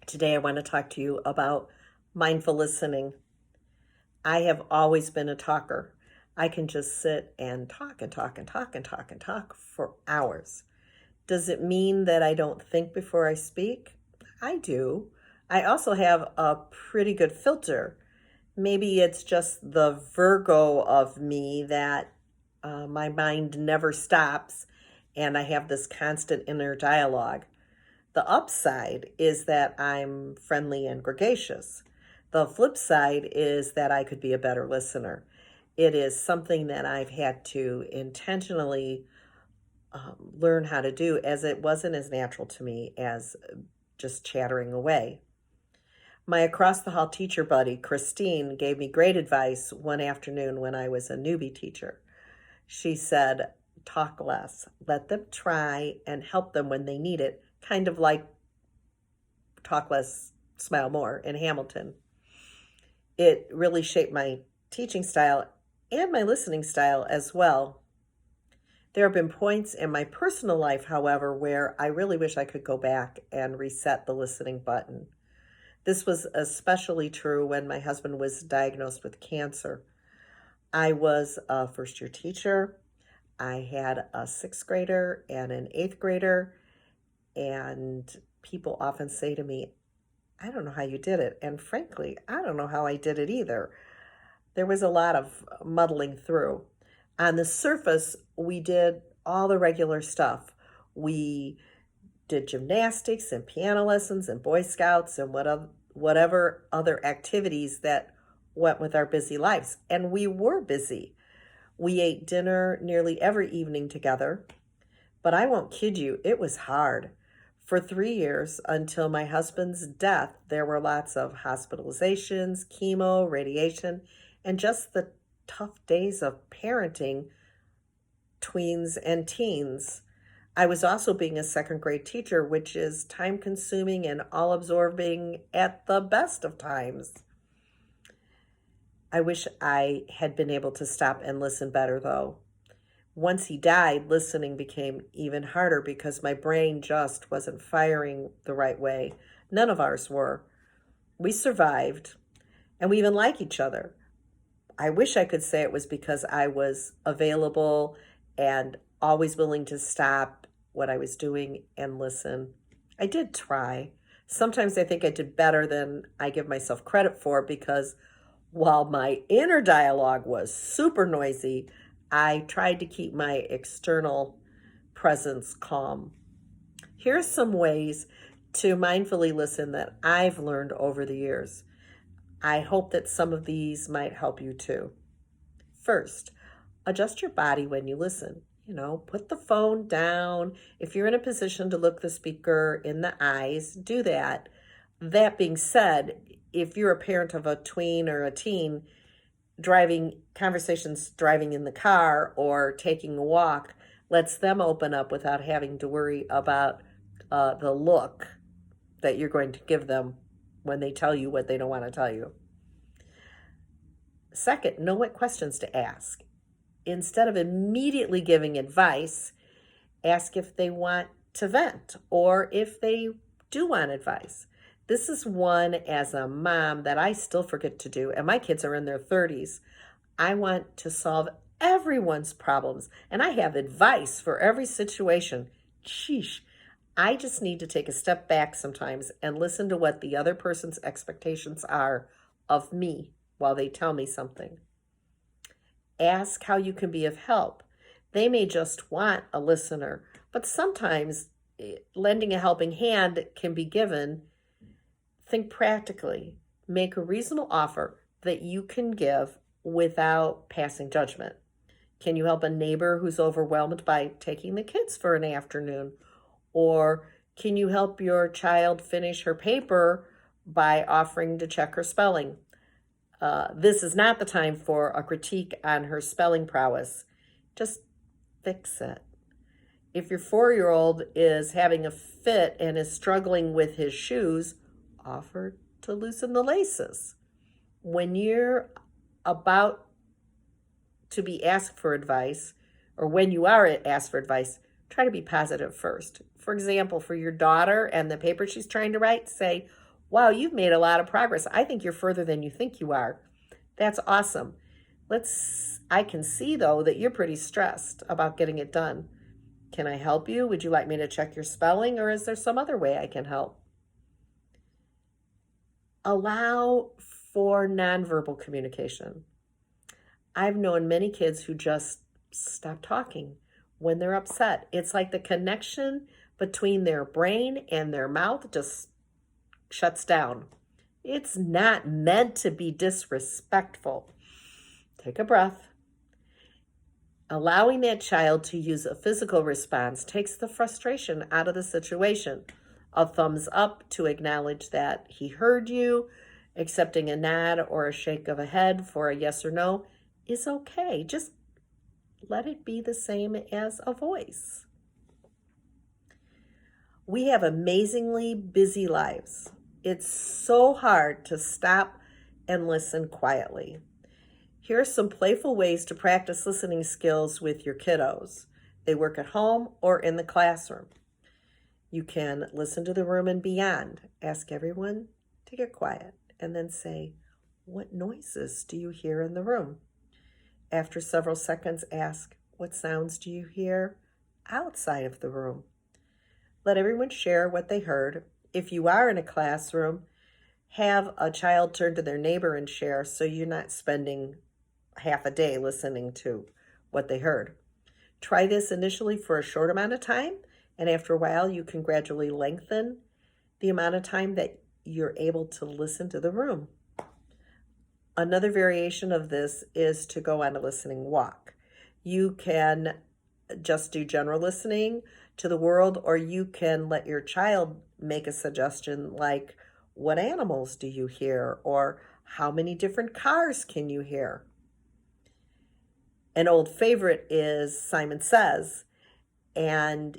Today, I want to talk to you about mindful listening. I have always been a talker. I can just sit and talk and talk and talk and talk and talk for hours. Does it mean that I don't think before I speak? I do. I also have a pretty good filter. Maybe it's just the Virgo of me that my mind never stops and I have this constant inner dialogue. The upside is that I'm friendly and gregarious. The flip side is that I could be a better listener. It is something that I've had to intentionally learn how to do, as it wasn't as natural to me as just chattering away. My across the hall teacher buddy, Christine, gave me great advice one afternoon when I was a newbie teacher. She said, talk less, let them try, and help them when they need it, kind of like Talk Less, Smile More in Hamilton. It really shaped my teaching style and my listening style as well. There have been points in my personal life, however, where I really wish I could go back and reset the listening button. This was especially true when my husband was diagnosed with cancer. I was a first year teacher. I had a sixth grader and an eighth grader, and people often say to me, I don't know how you did it. And frankly, I don't know how I did it either. There was a lot of muddling through. On the surface, we did all the regular stuff. We did gymnastics and piano lessons and Boy Scouts and whatever other activities that went with our busy lives. And we were busy. We ate dinner nearly every evening together. But I won't kid you, it was hard. For 3 years, until my husband's death, there were lots of hospitalizations, chemo, radiation, and just the tough days of parenting tweens and teens. I was also being a second grade teacher, which is time consuming and all absorbing at the best of times. I wish I had been able to stop and listen better, though. Once he died, listening became even harder because my brain just wasn't firing the right way. None of ours were. We survived, and we even like each other. I wish I could say it was because I was available and always willing to stop what I was doing and listen. I did try. Sometimes I think I did better than I give myself credit for because while my inner dialogue was super noisy, I tried to keep my external presence calm. Here's some ways to mindfully listen that I've learned over the years. I hope that some of these might help you too. First, adjust your body when you listen. Put the phone down. If you're in a position to look the speaker in the eyes, do that. That being said, if you're a parent of a tween or a teen, driving in the car or taking a walk lets them open up without having to worry about the look that you're going to give them when they tell you what they don't want to tell you. Second, know what questions to ask. Instead of immediately giving advice, ask if they want to vent or if they do want advice. This is one as a mom that I still forget to do, and my kids are in their 30s. I want to solve everyone's problems, and I have advice for every situation. Sheesh. I just need to take a step back sometimes and listen to what the other person's expectations are of me while they tell me something. Ask how you can be of help. They may just want a listener, but sometimes lending a helping hand can be given. Think practically. Make a reasonable offer that you can give without passing judgment. Can you help a neighbor who's overwhelmed by taking the kids for an afternoon? Or can you help your child finish her paper by offering to check her spelling? This is not the time for a critique on her spelling prowess. Just fix it. If your 4-year-old is having a fit and is struggling with his shoes, offer to loosen the laces. When you're about to be asked for advice, or when you are asked for advice, try to be positive first. For example, for your daughter and the paper she's trying to write, say, Wow, you've made a lot of progress. I think you're further than you think you are. That's awesome. I can see though that you're pretty stressed about getting it done. Can I help you? Would you like me to check your spelling, or is there some other way I can help? Allow for nonverbal communication. I've known many kids who just stop talking when they're upset. It's like the connection between their brain and their mouth just shuts down. It's not meant to be disrespectful. Take a breath. Allowing that child to use a physical response takes the frustration out of the situation. A thumbs up to acknowledge that he heard you, accepting a nod or a shake of a head for a yes or no is okay. Just let it be the same as a voice. We have amazingly busy lives. It's so hard to stop and listen quietly. Here are some playful ways to practice listening skills with your kiddos. They work at home or in the classroom. You can listen to the room and beyond. Ask everyone to get quiet and then say, what noises do you hear in the room? After several seconds, ask, what sounds do you hear outside of the room? Let everyone share what they heard. If you are in a classroom, have a child turn to their neighbor and share so you're not spending half a day listening to what they heard. Try this initially for a short amount of time, and after a while you can gradually lengthen the amount of time that you're able to listen to the room. Another variation of this is to go on a listening walk. You can just do general listening to the world, or you can let your child make a suggestion like, what animals do you hear? Or how many different cars can you hear? An old favorite is Simon Says, and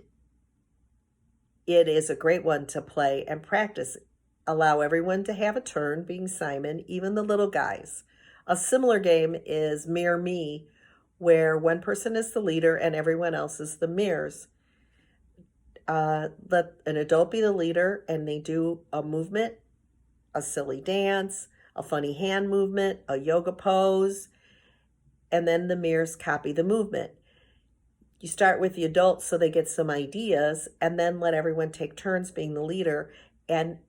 it is a great one to play and practice. Allow everyone to have a turn being Simon, even the little guys. A similar game is Mirror Me, where one person is the leader and everyone else is the mirrors. Let an adult be the leader and they do a movement, a silly dance, a funny hand movement, a yoga pose, and then the mirrors copy the movement. You start with the adults so they get some ideas, and then let everyone take turns being the leader and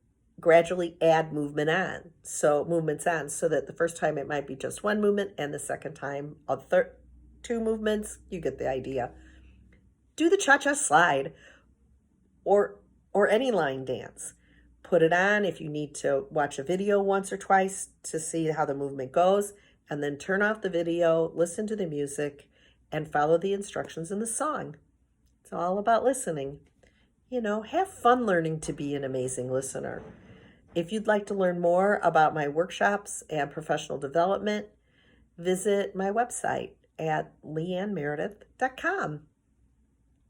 gradually add movements on, so that the first time it might be just one movement and the second time two movements. You get the idea. Do the cha-cha slide or any line dance. Put it on if you need to watch a video once or twice to see how the movement goes, and then turn off the video, listen to the music, and follow the instructions in the song. It's all about listening. Have fun learning to be an amazing listener. If you'd like to learn more about my workshops and professional development, visit my website at leannemeredith.com.